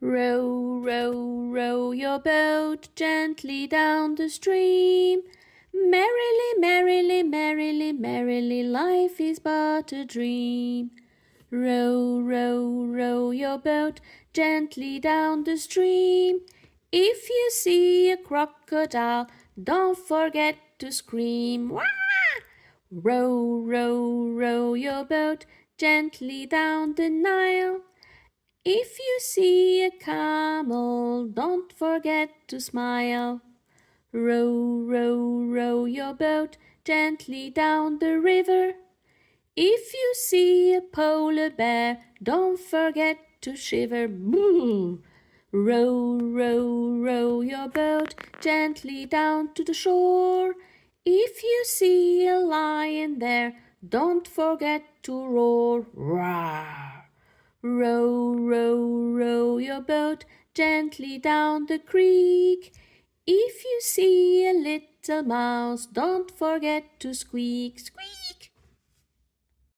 Row, row, row your boat gently down the stream. Merrily, merrily, merrily, merrily, life is but a dream. Row, row, row your boat gently down the stream. If you see a crocodile, don't forget to scream. Wah! Row, row, row your boat gently down the Nile. If you see a camel, don't forget to smile. Row, row, row your boat gently down the river. If you see a polar bear, don't forget to shiver. Boo! Row, row, row your boat gently down to the shore. If you see a lion there, don't forget to roar. Roar! Row, row, row your boat gently down the creek. If you see a little mouse, don't forget to squeak, squeak,